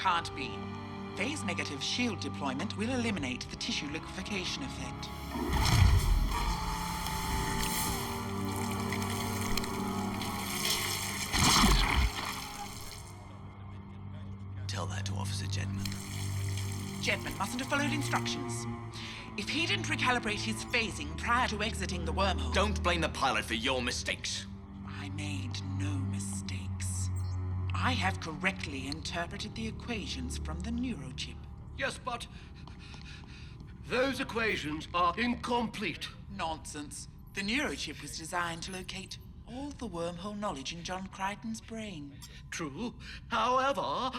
can't be. Phase-negative shield deployment will eliminate the tissue liquefaction effect. Tell that to Officer Jedman. Jedman mustn't have followed instructions. If he didn't recalibrate his phasing prior to exiting the wormhole... Don't blame the pilot for your mistakes. I made no mistakes. I have correctly interpreted the equations from the neurochip. Yes, but those equations are incomplete. Nonsense. The neurochip was designed to locate all the wormhole knowledge in John Crichton's brain. True. However,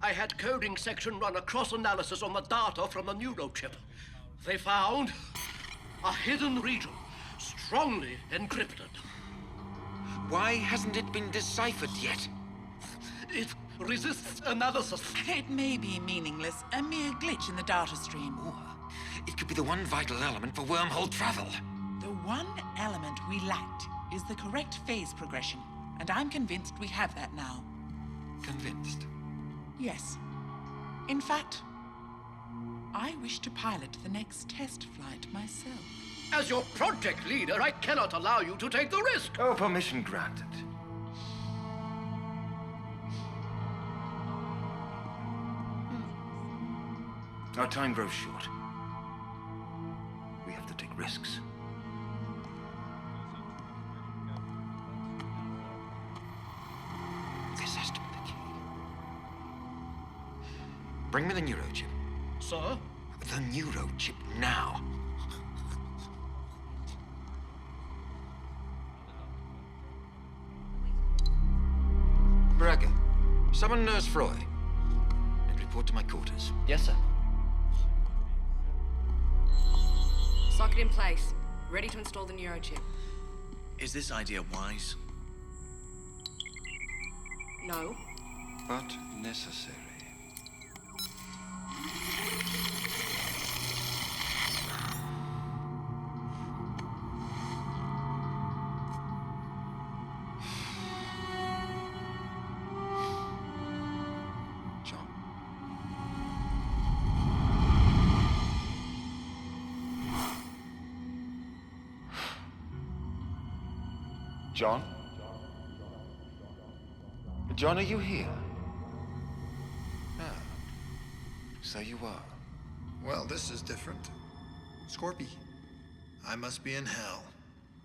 I had coding section run a cross-analysis on the data from the neurochip. They found a hidden region, strongly encrypted. Why hasn't it been deciphered yet? It resists analysis. It may be meaningless, a mere glitch in the data stream. Ooh, it could be the one vital element for wormhole travel. The one element we lacked is the correct phase progression, and I'm convinced we have that now. Convinced? Yes. In fact, I wish to pilot the next test flight myself. As your project leader, I cannot allow you to take the risk. Oh, permission granted. Our time grows short. We have to take risks. This has to be the key. Bring me the neurochip. Sir? The neurochip now. Braga, summon Nurse Froy and report to my quarters. Yes, sir. Socket in place. Ready to install the neurochip. Is this idea wise? No. But necessary. John? John, are you here? Ah, so you are. Well, this is different. Scorpy, I must be in hell.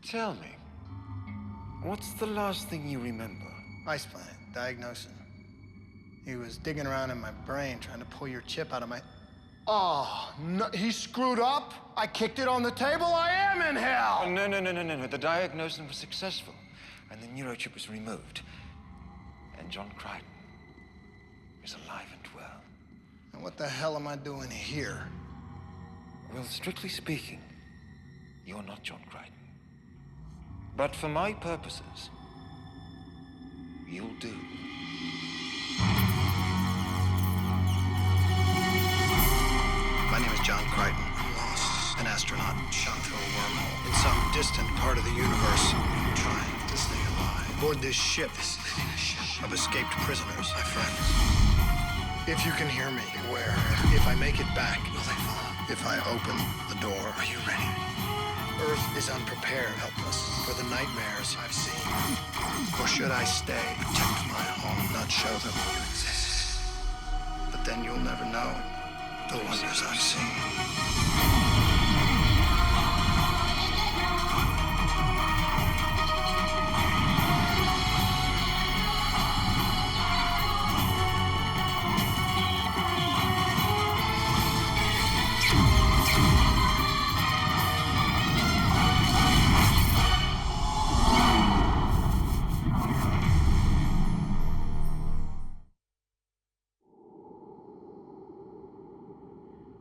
Tell me, what's the last thing you remember? Ice Planet, diagnosing. He was digging around in my brain, trying to pull your chip out of my... Oh, no, he screwed up? I kicked it on the table? I am in hell! Oh, no. The diagnosis was successful, and the neurochip was removed. And John Crichton is alive and well. And what the hell am I doing here? Well, strictly speaking, you're not John Crichton. But for my purposes, you'll do. My name is John Crichton. I'm lost. An astronaut shot through a wormhole in some distant part of the universe, trying to stay alive. Aboard this ship of escaped prisoners, my friends. If you can hear me, beware. If I make it back, will they follow? If I open the door, are you ready? Earth is unprepared, helpless, for the nightmares I've seen. Or should I stay, protect my home, not show them you exist? But then you'll never know the wonders I've seen.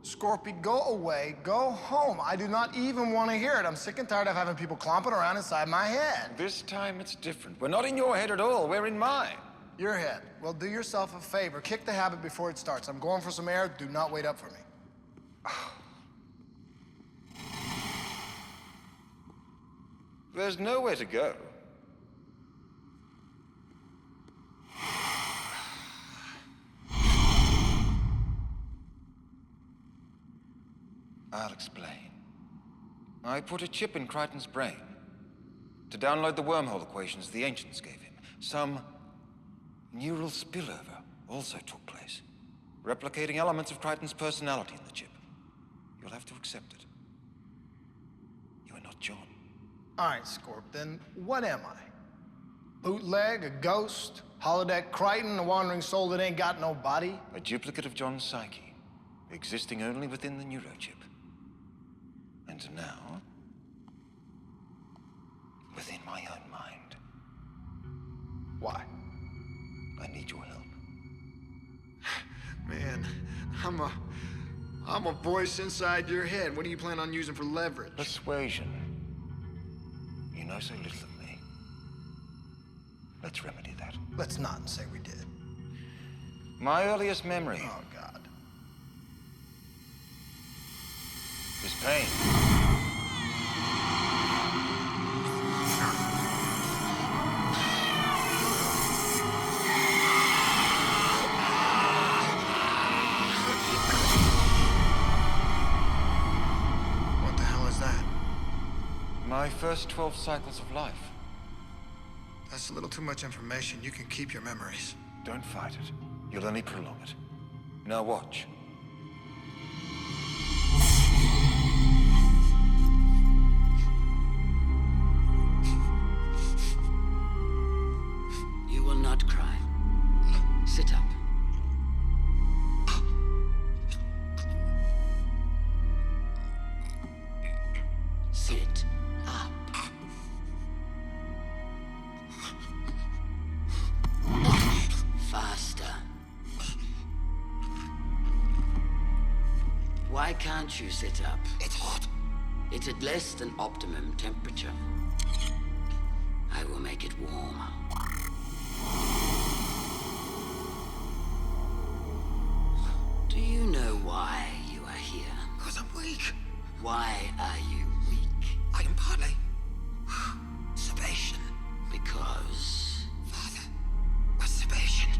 Scorpy, go away, go home. I do not even want to hear it. I'm sick and tired of having people clomping around inside my head. This time it's different. We're not in your head at all. We're in mine. Your head. Well, do yourself a favor. Kick the habit before it starts. I'm going for some air. Do not wait up for me. There's nowhere to go. I'll explain. I put a chip in Crichton's brain to download the wormhole equations the ancients gave him. Some neural spillover also took place, replicating elements of Crichton's personality in the chip. You'll have to accept it. You are not John. All right, Scorp, then what am I? Bootleg, a ghost, holodeck Crichton, a wandering soul that ain't got no body? A duplicate of John's psyche, existing only within the neurochip. And now, within my own mind. Why? I need your help. Man, I'm a voice inside your head. What do you plan on using for leverage? Persuasion. You know so little of me. Let's remedy that. Let's not say we did. My earliest memory Oh, God. is pain. What the hell is that? My first 12 cycles of life. That's a little too much information. You can keep your memories. Don't fight it. You'll only prolong it. Now watch. You will not cry. Sit up. Sit up. Faster. Why can't you sit up? It's hot. It's at less than optimum temperature. I will make it warm. Do you know why you are here? Because I'm weak. Why are you weak? I am partly Sebastian. Because... Father was Sebastian.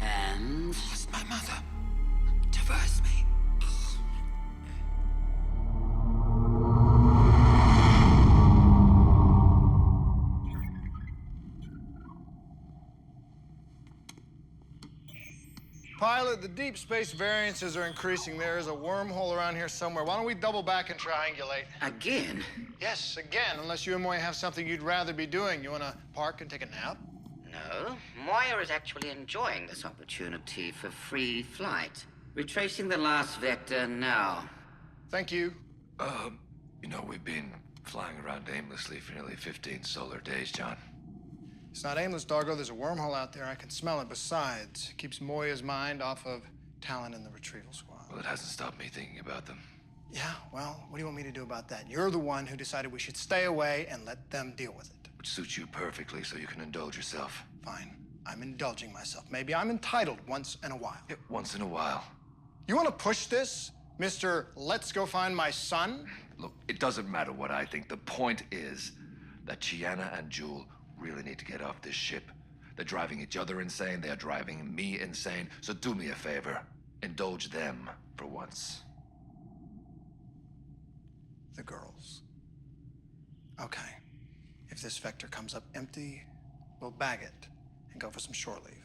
And... Was my mother. Divorced me. Pilot, the deep space variances are increasing. There is a wormhole around here somewhere. Why don't we double back and triangulate? again? Yes, again, unless you and Moya have something you'd rather be doing. You want to park and take a nap? No, Moya is actually enjoying this opportunity for free flight. Retracing the last vector now. Thank you. You know, we've been flying around aimlessly for nearly 15 solar days, John. It's not aimless, Dargo. There's a wormhole out there. I can smell it. Besides, it keeps Moya's mind off of Talon and the retrieval squad. Well, it hasn't stopped me thinking about them. Yeah, well, what do you want me to do about that? You're the one who decided we should stay away and let them deal with it. Which suits you perfectly, so you can indulge yourself. Fine. I'm indulging myself. Maybe I'm entitled once in a while. Yeah, once in a while. You want to push this, Mr. Let's go find my son? Look, it doesn't matter what I think. The point is that Chiana and Jewel really need to get off this ship. They're driving each other insane. They are driving me insane. So do me a favor. Indulge them for once. The girls. Okay. If this vector comes up empty, we'll bag it and go for some shore leave.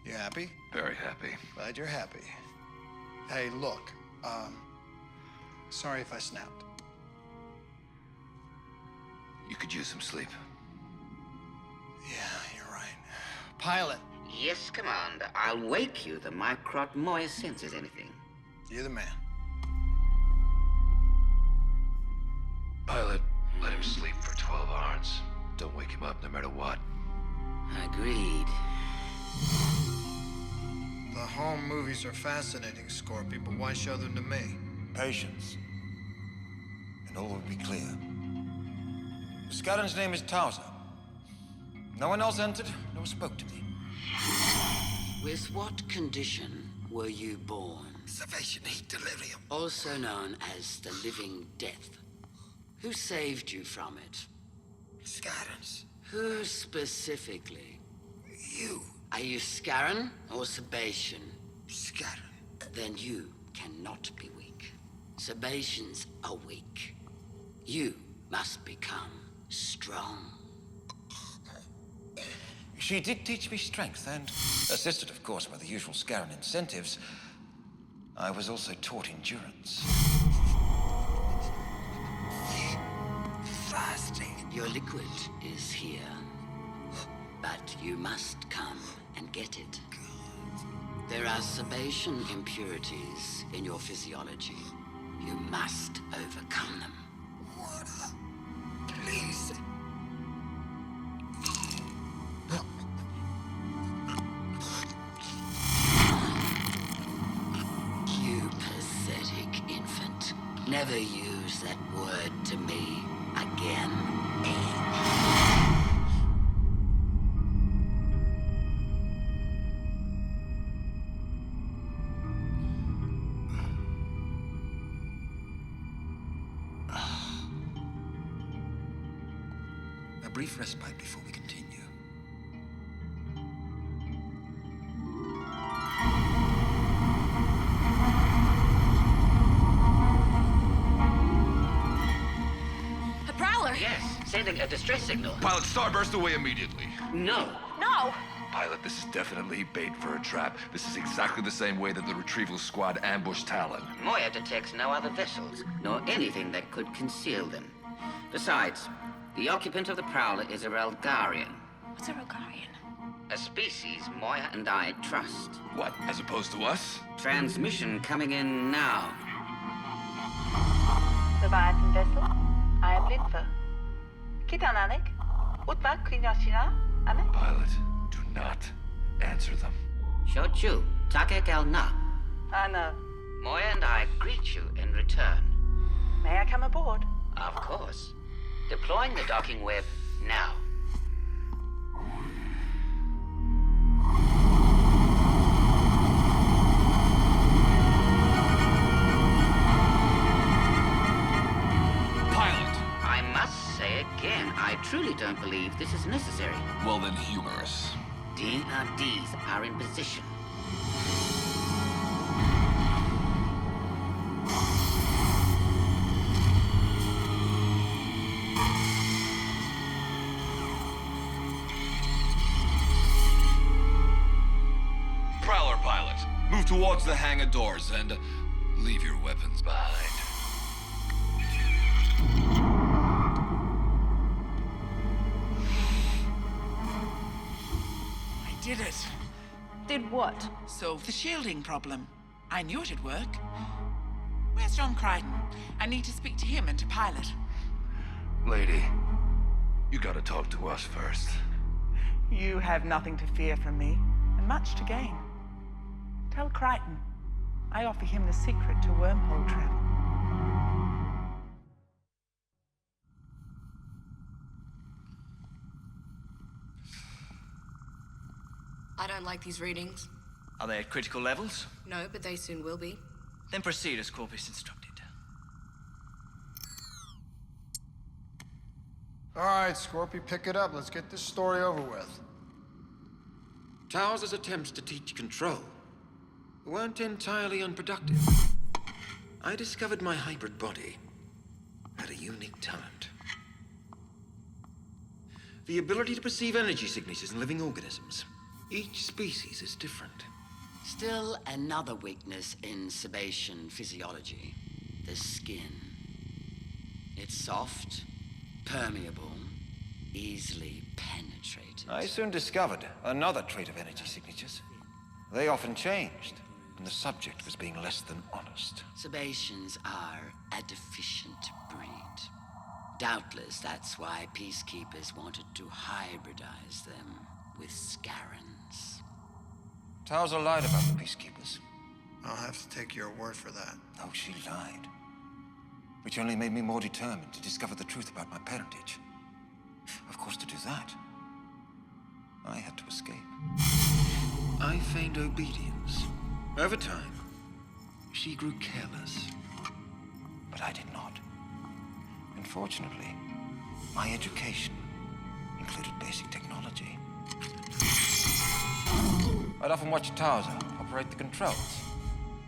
You happy? Very happy. Glad you're happy. Hey, look, sorry if I snapped. You could use some sleep. Yeah, you're right. Pilot, Yes, Commander. I'll wake you the microt Moya senses anything. you're the man. Pilot, let him sleep for 12 hours. Don't wake him up no matter what. Agreed. The home movies are fascinating, Scorpio, but why show them to me? Patience. And all will be clear. The Scaran's name is Tausa. No one else entered, nor spoke to me. With what condition were you born? Salvation heat delirium. Also known as the living death. Who saved you from it? Scarans. Who specifically? You. Are you Scaran or Sebastian? Scaran. Then you cannot be weak. Sebaceans are weak. You must become strong. She did teach me strength, and, assisted, of course, by the usual Scarran incentives, I was also taught endurance. Fasting. Your liquid is here. But you must come and get it. There are Sebacean impurities in your physiology. You must overcome them. Water. Please. You pathetic infant. Never use that word to me again. A brief respite before we continue. A prowler! Yes, sending a distress signal. Pilot, starburst away immediately. No. No! Pilot, this is definitely bait for a trap. This is exactly the same way that the retrieval squad ambushed Talon. Moya detects no other vessels, nor anything that could conceal them. Besides, the occupant of the Prowler is a Relgarian, What's a Rogarian? a species Moya and I trust. What, as opposed to us? Transmission coming in now. Leviathan vessel, I am Linfa. Kitaнаник, Utma Klinyashina, Anak. Pilot, do not answer them. Shochu, Takek El Na. I know. Moya and I greet you in return. May I come aboard? Of course. Deploying the docking web now. Pilot! I must say again, I truly don't believe this is necessary. Well then, humorous. DRDs are in position. Prowler pilot, move towards the hangar doors and leave your weapons behind. I did it. Did what? Solve the shielding problem. I knew it'd work. Where's John Crichton? I need to speak to him and to Pilot. Lady, you gotta talk to us first. You have nothing to fear from me, and much to gain. Tell Crichton I offer him the secret to wormhole travel. I don't like these readings. Are they at critical levels? No, but they soon will be. Then proceed as Scorpius instructed. All right, Scorpy, pick it up. Let's get this story over with. Towers' attempts to teach control weren't entirely unproductive. I discovered my hybrid body had a unique talent. The ability to perceive energy signatures in living organisms. Each species is different. Still another weakness in Sebacean physiology. The skin. It's soft, permeable, easily penetrated. I soon discovered another trait of energy signatures. They often changed, and the subject was being less than honest. Sebaceans are a deficient breed. Doubtless that's why peacekeepers wanted to hybridize them with Scarrans. Towser lied about the peacekeepers. I'll have to take your word for that. No, she lied. Which only made me more determined to discover the truth about my parentage. Of course, to do that, I had to escape. I feigned obedience. Over time, she grew careless. But I did not. And fortunately, my education included basic technology. I'd often watch Towser operate the controls.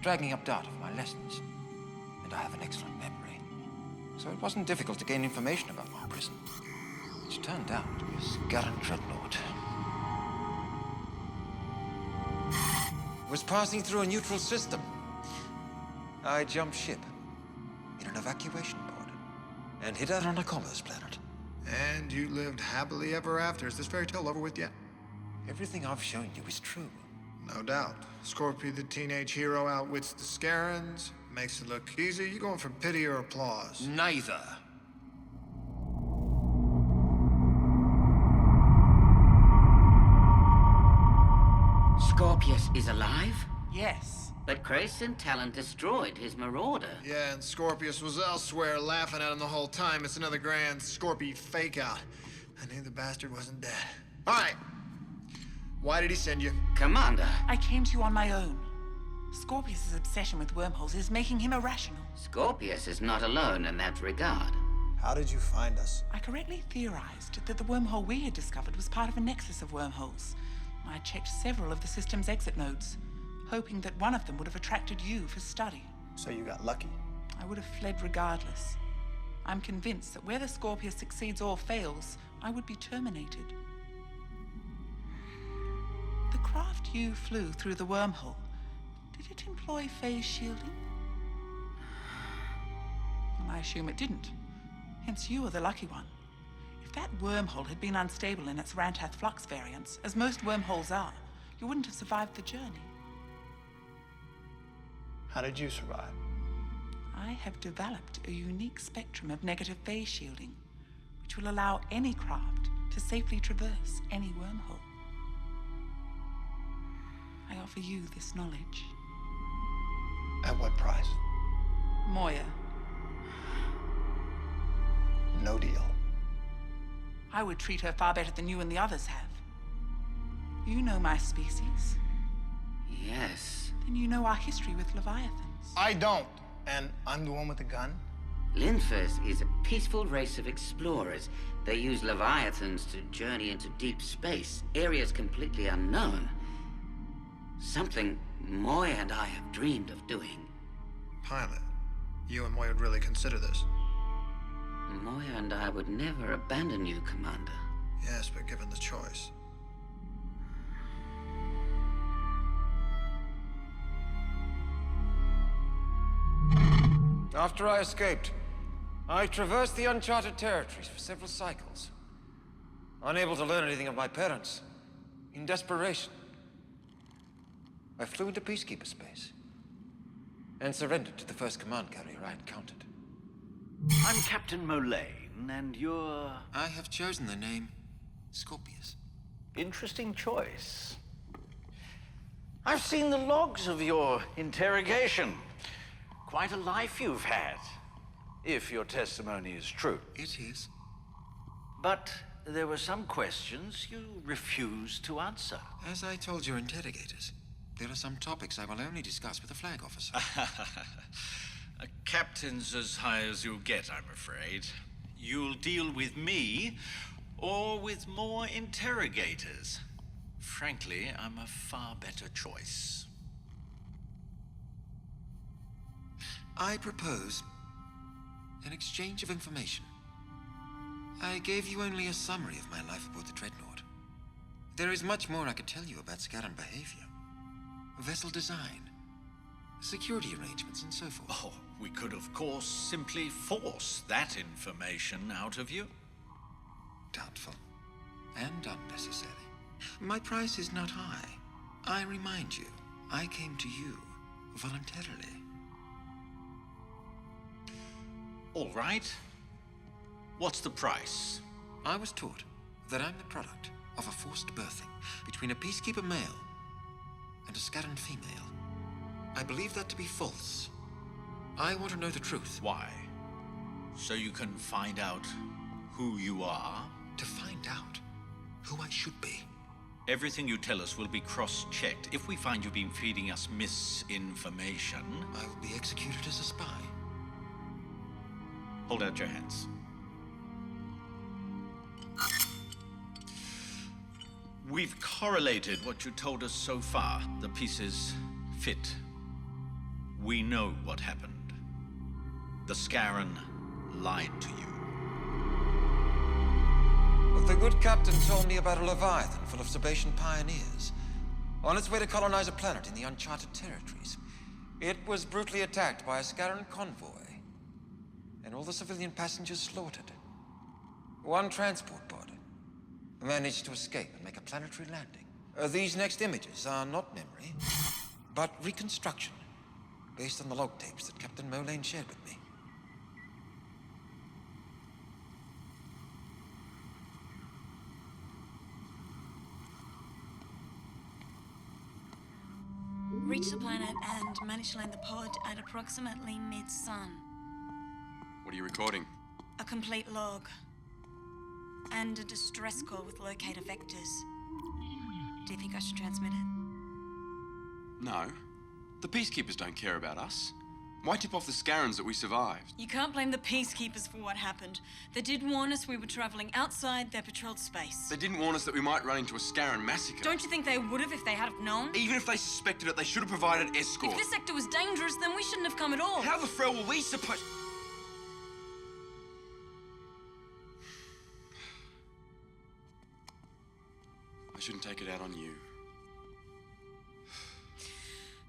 dragging up data for my lessons. And I have an excellent memory. So it wasn't difficult to gain information about my prison, which turned out to be a Scarran dreadnought. It was passing through a neutral system. I jumped ship in an evacuation pod and hit out on a commerce planet. And you lived happily ever after. Is this fairy tale over with yet? Everything I've shown you is true. No doubt. Scorpius, the teenage hero, outwits the Scarrans, makes it look easy. You going for pity or applause? Neither. Scorpius is alive? Yes. But Grayson Talon destroyed his marauder. Yeah, and Scorpius was elsewhere laughing at him the whole time. It's another grand Scorpy fake-out. I knew the bastard wasn't dead. All right. Why did he send you? Commander. I came to you on my own. Scorpius' obsession with wormholes is making him irrational. Scorpius is not alone in that regard. How did you find us? I correctly theorized that the wormhole we had discovered was part of a nexus of wormholes. I checked several of the system's exit nodes, hoping that one of them would have attracted you for study. So you got lucky? I would have fled regardless. I'm convinced that whether Scorpius succeeds or fails, I would be terminated. The craft you flew through the wormhole, did it employ phase shielding? Well, I assume it didn't. Hence you are the lucky one. If that wormhole had been unstable in its Rantath flux variants, as most wormholes are, you wouldn't have survived the journey. How did you survive? I have developed a unique spectrum of negative phase shielding, which will allow any craft to safely traverse any wormhole. I offer you this knowledge. At what price? Moya. No deal. I would treat her far better than you and the others have. You know my species. Yes. Then you know our history with Leviathans. I don't. And I'm the one with the gun? Linfers is a peaceful race of explorers. They use Leviathans to journey into deep space, areas completely unknown. Something Moya and I have dreamed of doing. Pilot, you and Moya would really consider this? Moya and I would never abandon you, Commander. Yes, but given the choice. After I escaped, I traversed the uncharted territories for several cycles. Unable to learn anything of my parents, in desperation, I flew into peacekeeper space and surrendered to the first command carrier I encountered. I'm Captain Mulane, and you're... I have chosen the name Scorpius. Interesting choice. I've seen the logs of your interrogation. Quite a life you've had, if your testimony is true. It is. But there were some questions you refused to answer. As I told your interrogators, there are some topics I will only discuss with a flag officer. A captain's as high as you'll get, I'm afraid. You'll deal with me, or with more interrogators. Frankly, I'm a far better choice. I propose an exchange of information. I gave you only a summary of my life aboard the Dreadnought. There is much more I could tell you about Scarran behavior, vessel design, security arrangements, and so forth. Oh, we could, of course, simply force that information out of you. Doubtful and unnecessary. My price is not high. I remind you, I came to you voluntarily. All right. What's the price? I was taught that I'm the product of a forced birthing between a peacekeeper male and a Scarran female. I believe that to be false. I want to know the truth. Why? So you can find out who you are? To find out who I should be. Everything you tell us will be cross-checked. If we find you've been feeding us misinformation... I will be executed as a spy. Hold out your hands. We've correlated what you told us so far. The pieces fit. We know what happened. The Scarran lied to you. Well, the good captain told me about a Leviathan full of Sabatian pioneers, on its way to colonize a planet in the uncharted territories. It was brutally attacked by a Scarran convoy, and all the civilian passengers slaughtered. One transport pod managed to escape and make a planetary landing. These next images are not memory, but reconstruction, based on the log tapes that Captain Mulane shared with me. Reached the planet and managed to land the pod at approximately mid-sun. What are you recording? A complete log. And a distress call with locator vectors. Do you think I should transmit it? No. The Peacekeepers don't care about us. Why tip off the Scarrans that we survived? You can't blame the Peacekeepers for what happened. They did warn us we were traveling outside their patrolled space. They didn't warn us that we might run into a Scarran massacre. Don't you think they would have if they had have known? Even if they suspected it, they should have provided escort. If this sector was dangerous, then we shouldn't have come at all. How the frell were we supposed... I shouldn't take it out on you.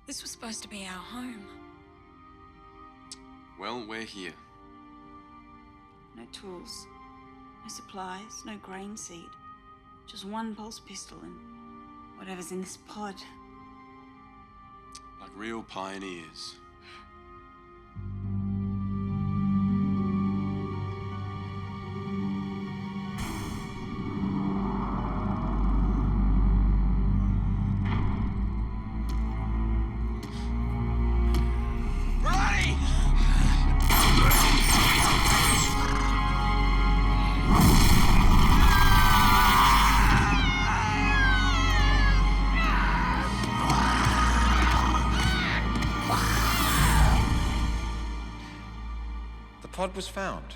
This was supposed to be our home. Well, we're here. No tools, no supplies, no grain seed. Just one pulse pistol and whatever's in this pod. Like real pioneers. The pod was found,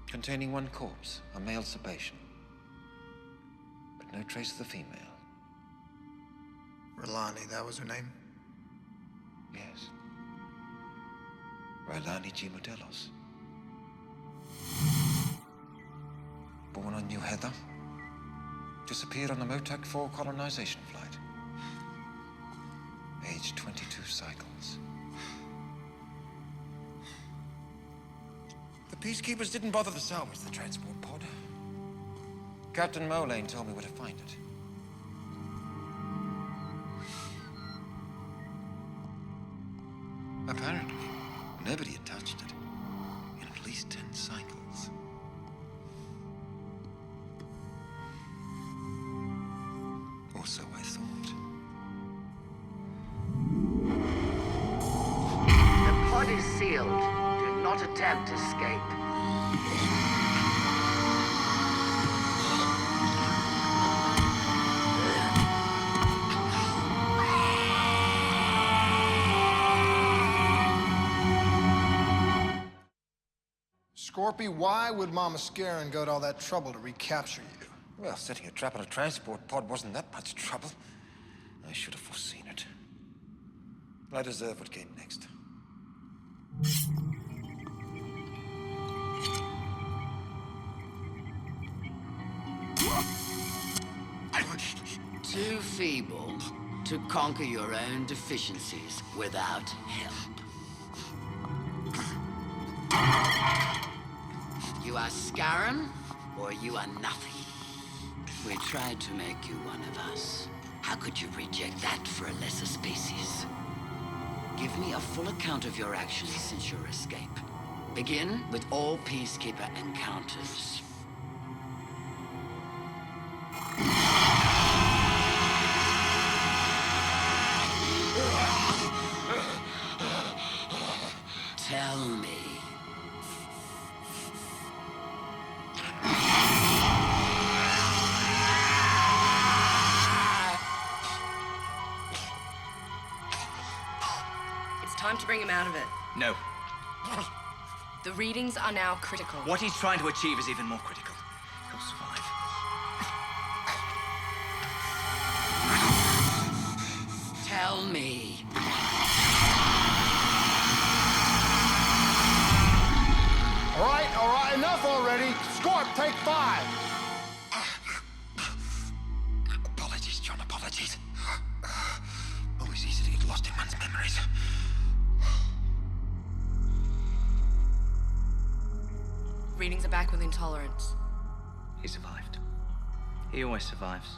containing one corpse, a male Sabatian, but no trace of the female. Lani, that was her name? Yes. Lani G. Modelos. Born on New Heather. Disappeared on the Motac 4 colonization flight. Age 22 cycles. The Peacekeepers didn't bother to salvage the transport pod. Captain Mulane told me where to find it. Apparently, nobody had touched it in at least 10 cycles. Or so I thought. The pod is sealed. Do not attempt escape. Scorpy, why would Mama Scarran go to all that trouble to recapture you? Well, setting a trap on a transport pod wasn't that much trouble. I should have foreseen it. I deserve what came next. Too feeble to conquer your own deficiencies without help. You are Scarran, or you are nothing. We tried to make you one of us. How could you reject that for a lesser species? Give me a full account of your actions since your escape. Begin with all Peacekeeper encounters. Tell me. It's time to bring him out of it. No. The readings are now critical. What he's trying to achieve is even more critical. He'll survive. Tell me. Scorp, take 5. Apologies, John, apologies. Always easy to get lost in one's memories. Readings are back with intolerance. He survived. He always survives.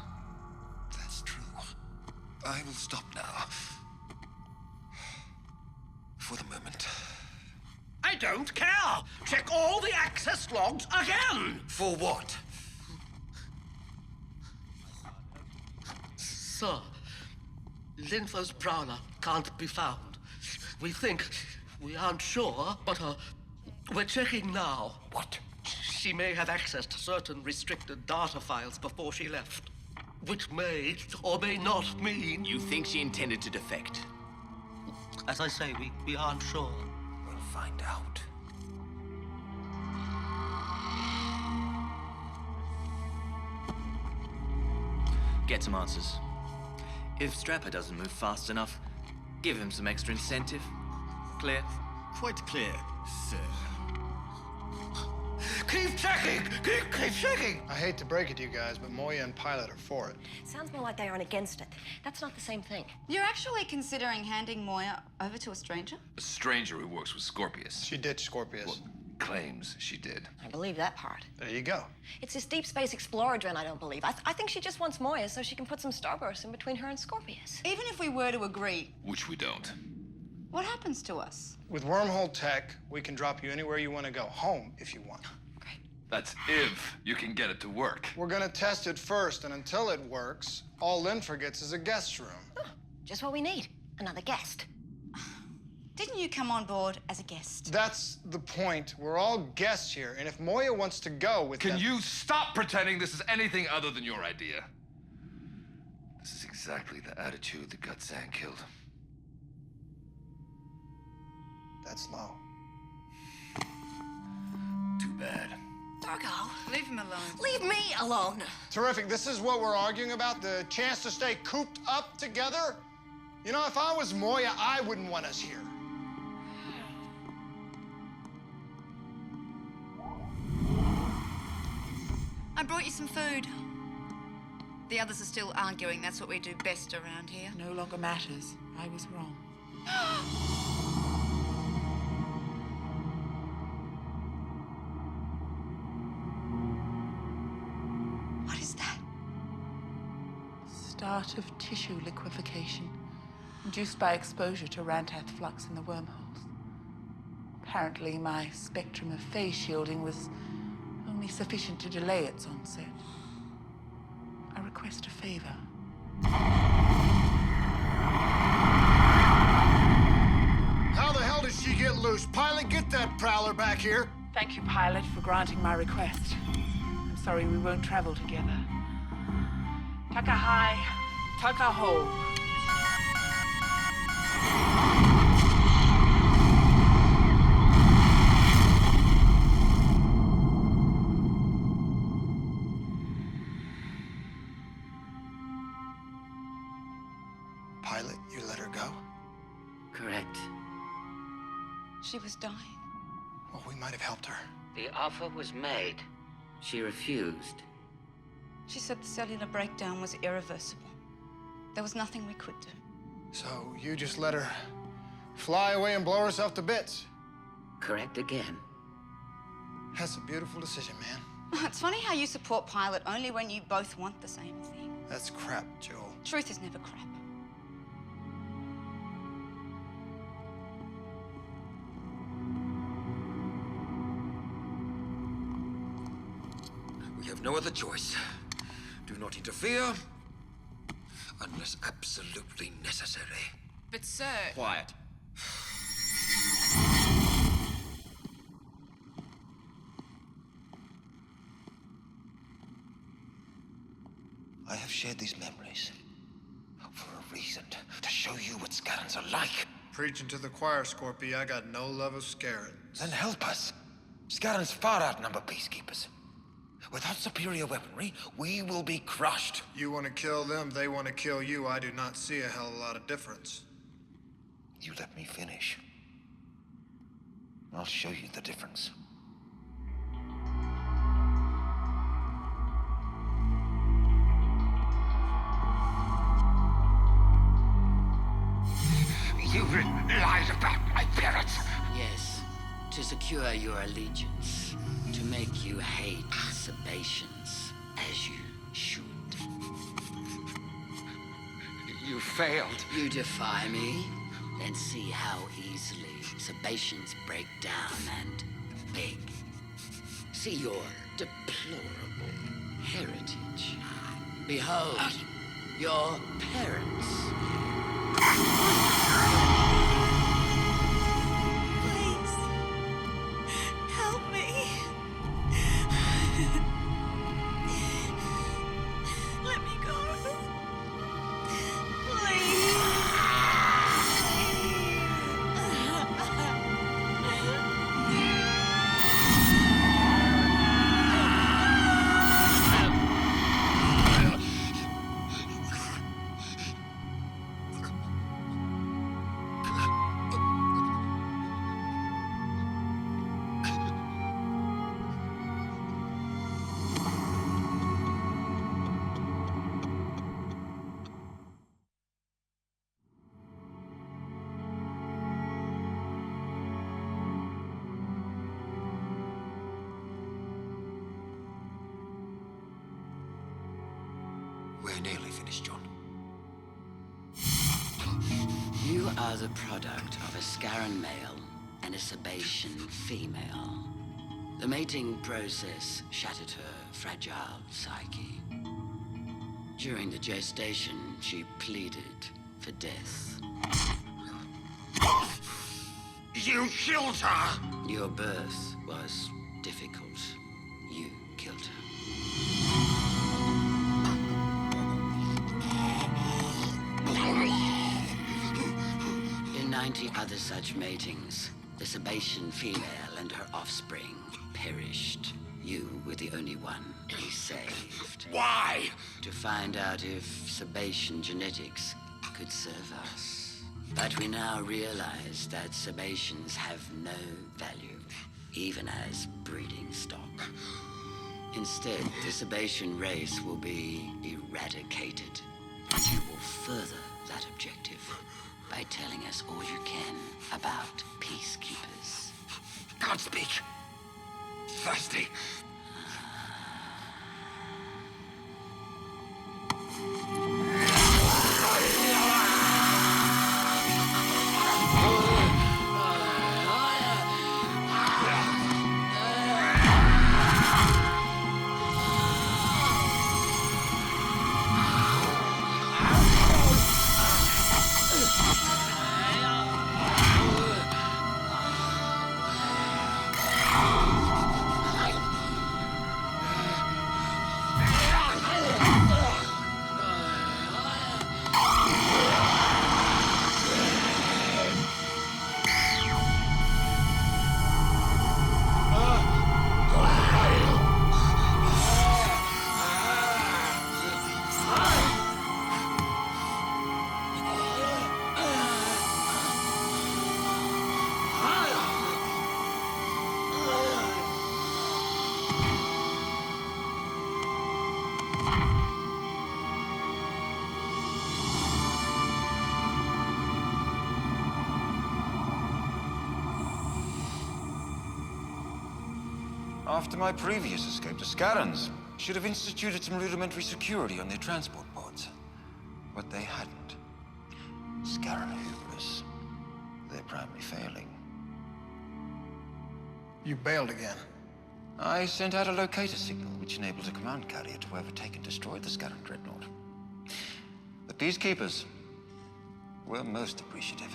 That's true. I will stop now. For the moment. I don't care! Check all the access logs again! For what? Sir, Linfa's prowler can't be found. We think, we aren't sure, but we're checking now. What? She may have accessed certain restricted data files before she left, which may or may not mean... You think she intended to defect? As I say, we aren't sure. We'll find out. Get some answers. If Strapper doesn't move fast enough, give him some extra incentive. Clear? Quite clear, sir. Keep checking! Keep checking! I hate to break it to you guys, but Moya and Pilot are for it. Sounds more like they aren't against it. That's not the same thing. You're actually considering handing Moya over to a stranger? A stranger who works with Scorpius. She ditched Scorpius. Well, claims she did. I believe that part. There you go. It's this deep space explorer drone I don't believe. I think she just wants Moya so she can put some starbursts in between her and Scorpius. Even if we were to agree, Which we don't. what happens to us? With wormhole tech, we can drop you anywhere you want to go. Home, if you want. That's if you can get it to work. We're gonna test it first, and until it works, all Linfa gets is a guest room. Oh, just what we need. Another guest. Didn't you come on board as a guest? That's the point. We're all guests here, and if Moya wants to go with Can them... you stop pretending this is anything other than your idea? This is exactly the attitude that got Zan killed. That's low. Too bad. Dargo. Leave him alone. Leave me alone. Terrific. This is what we're arguing about, the chance to stay cooped up together? You know, if I was Moya, I wouldn't want us here. I brought you some food. The others are still arguing. That's what we do best around here. No longer matters. I was wrong. What is that? Start of tissue liquefaction, induced by exposure to Rantath flux in the wormholes. Apparently, my spectrum of phase shielding was only sufficient to delay its onset. I request a favor. How the hell did she get loose? Pilot, get that prowler back here. Thank you, Pilot, for granting my request. I'm sorry we won't travel together. Tucker high, tucker ho. Pilot, you let her go? Correct. She was dying. Well, we might have helped her. The offer was made. She refused. She said the cellular breakdown was irreversible. There was nothing we could do. So you just let her fly away and blow herself to bits? Correct again. That's a beautiful decision, man. It's funny how you support Pilot only when you both want the same thing. That's crap, Joel. Truth is never crap. We have no other choice. Do not interfere unless absolutely necessary. But sir... Quiet. I have shared these memories for a reason, to show you what Scarans are like. Preaching to the choir, Scorpio. I got no love of Scarran. Then help us. Scarans far outnumber peacekeepers. Without superior weaponry, we will be crushed. You want to kill them, they want to kill you. I do not see a hell of a lot of difference. You let me finish. I'll show you the difference. spirits. Yes, to secure your allegiance, to make you hate Sebaceans as you should. You failed. You defy me? Then see how easily Sebaceans break down and beg. See your deplorable heritage. Behold, your parents. Please, help me. Let me go. Please. We're nearly finished, John. You are the product of a Scaran male and a Sebacean female. The mating process shattered her fragile psyche. During the gestation, she pleaded for death. You killed her! Your birth was difficult. You killed her. In 90 other such matings, the Sebacean female and her offspring perished. You were the only one we saved. Why? To find out if Sebacean genetics could serve us. But we now realize that Sebaceans have no value, even as breeding stock. Instead, the Sebacean race will be eradicated. And you will further that objective by telling us all you can about peacekeepers. Can't speak. Thirsty. After my previous escape, the Scarans should have instituted some rudimentary security on their transport pods. But they hadn't. Scaran hubris. They're primarily failing. You bailed again. I sent out a locator signal, which enabled a command carrier to overtake and destroy the Scaran dreadnought. The Peacekeepers were most appreciative.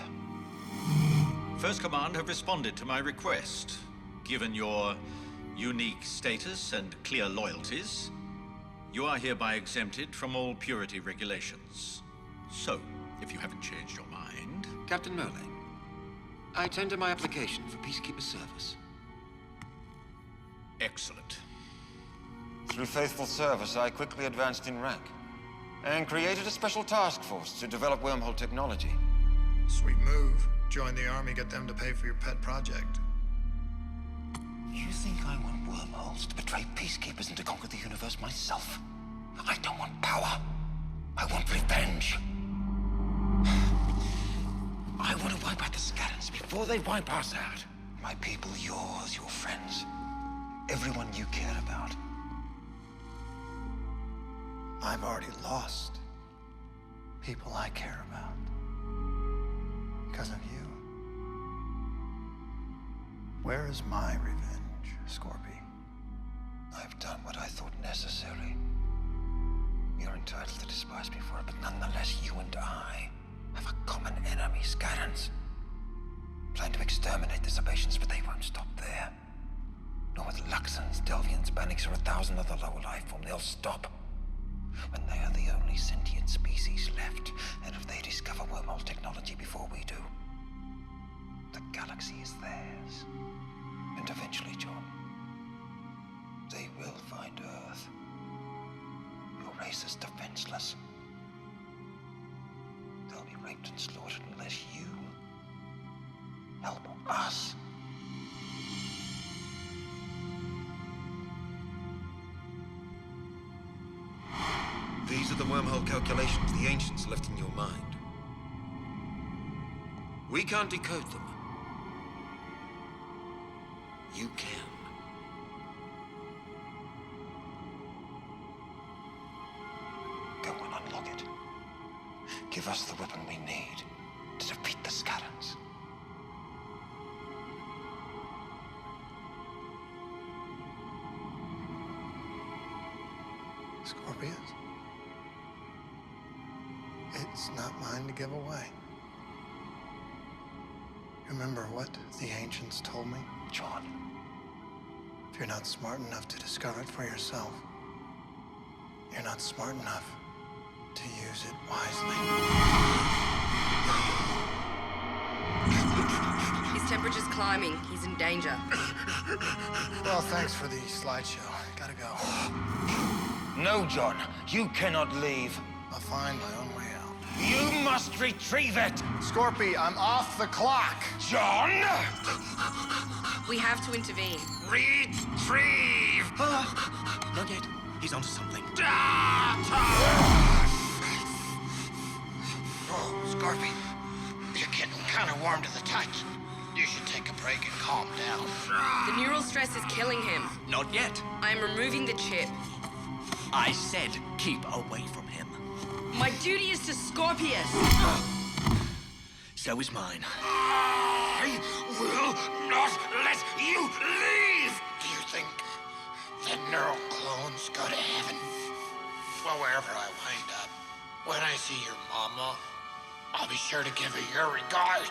First Command have responded to my request. Given your unique status and clear loyalties, you are hereby exempted from all purity regulations. So, if you haven't changed your mind... Captain Merle, I tender my application for Peacekeeper service. Excellent. Through faithful service, I quickly advanced in rank and created a special task force to develop wormhole technology. Sweet move. Join the army, get them to pay for your pet project. You think I want wormholes to betray Peacekeepers and to conquer the universe myself? I don't want power. I want revenge. I want to wipe wipe out the Scarans before they wipe us out. My people, yours, your friends, everyone you care about. I've already lost people I care about because of you. Where is my revenge, Scorpy? I've done what I thought necessary. You're entitled to despise me for it, but nonetheless, you and I have a common enemy, Scarans. Plan to exterminate the Sebaceans, but they won't stop there. Nor with Luxons, Delvians, Bannics, or 1,000 other lower life forms. They'll stop when they are the only sentient species left, and if they discover wormhole technology before we do, the galaxy is theirs. And eventually, John, they will find Earth. Your race is defenseless. They'll be raped and slaughtered unless you help us. These are the wormhole calculations the ancients left in your mind. We can't decode them. You can. Go and unlock it. Give us the weapon we need to defeat the Scarans. Scorpius? It's not mine to give away. Remember what the ancients told me? John. If you're not smart enough to discover it for yourself, you're not smart enough to use it wisely. His temperature's climbing. He's in danger. Well, thanks for the slideshow. Gotta go. No, John. You cannot leave. I'll find my own way out. You must retrieve it! Scorpy, I'm off the clock! John! We have to intervene. Retrieve! Not yet. He's onto something. Oh, Scorpy, you're getting kind of warm to the touch. You should take a break and calm down. The neural stress is killing him. Not yet. I am removing the chip. I said keep away from him. My duty is to Scorpius. So is mine. I will not let you leave! Do you think the neural clones go to heaven? Well, wherever I wind up, when I see your mama, I'll be sure to give her your regards.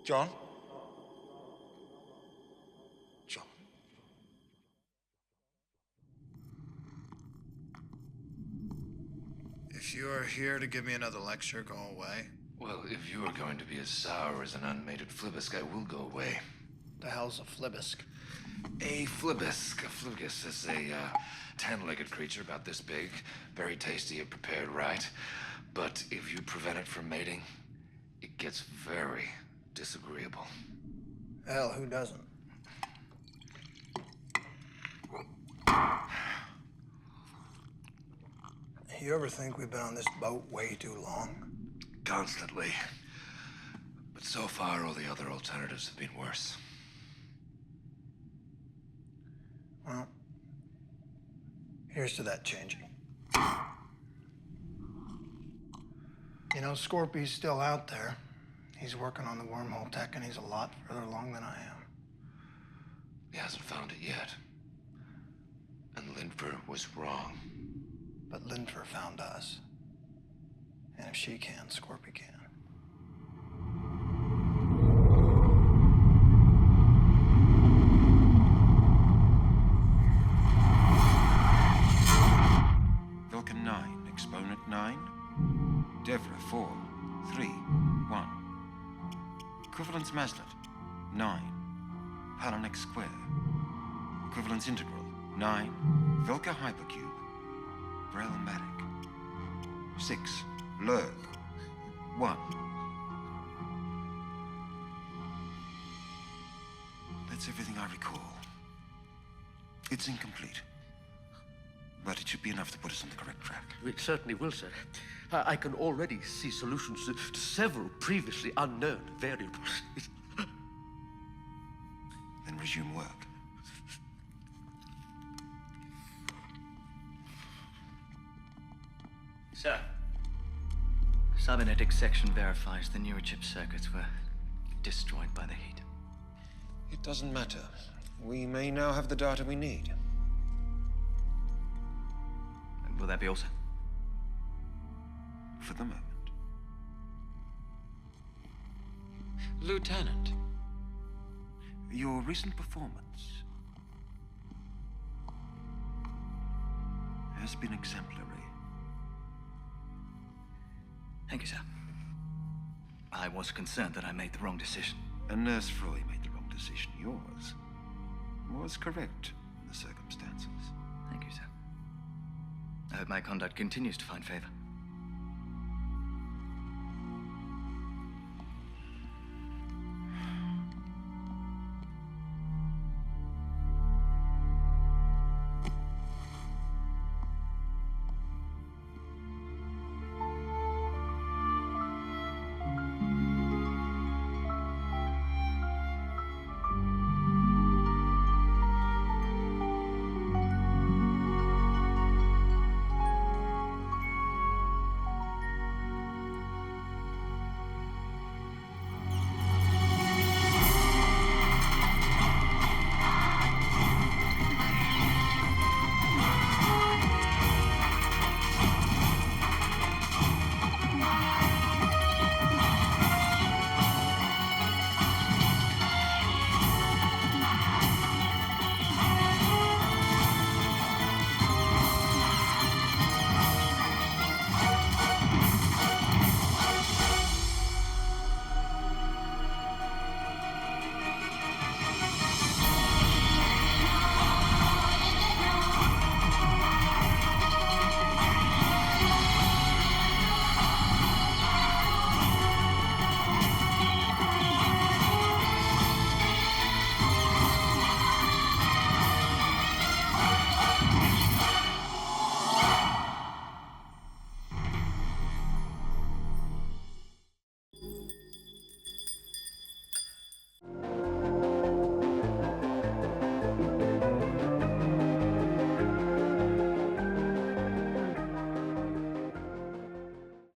John? John? If you are here to give me another lecture, go away. Well, if you are going to be as sour as an unmated flibisk, I will go away. The hell's a flibisk? A flibisk. A flibisk is a 10-legged creature about this big, very tasty if prepared right. But if you prevent it from mating, it gets very disagreeable. Hell, who doesn't? You ever think we've been on this boat way too long? Constantly. But so far, all the other alternatives have been worse. Well, here's to that changing. You know, Scorpy's still out there. He's working on the wormhole tech, and he's a lot further along than I am. He hasn't found it yet. And Linford was wrong. But Linfer found us. And if she can, Scorpius can. Vulcan 9, Exponent 9. Devra 4, 3, 1. Equivalence Maslet 9. Palanex Square. Equivalence Integral 9. Velka Hypercube. Braille-matic 6. Lurg 1. That's everything I recall. It's incomplete. But it should be enough to put us on the correct track. It certainly will, sir. I can already see solutions to several previously unknown variables. Then resume work. Sir, cybernetic section verifies the neurochip circuits were destroyed by the heat. It doesn't matter. We may now have the data we need. And will that be all, sir? For the moment. Lieutenant. Your recent performance has been exemplary. Thank you, sir. I was concerned that I made the wrong decision. And Nurse Froy made the wrong decision. Yours was correct in the circumstances. Thank you, sir. I hope my conduct continues to find favor.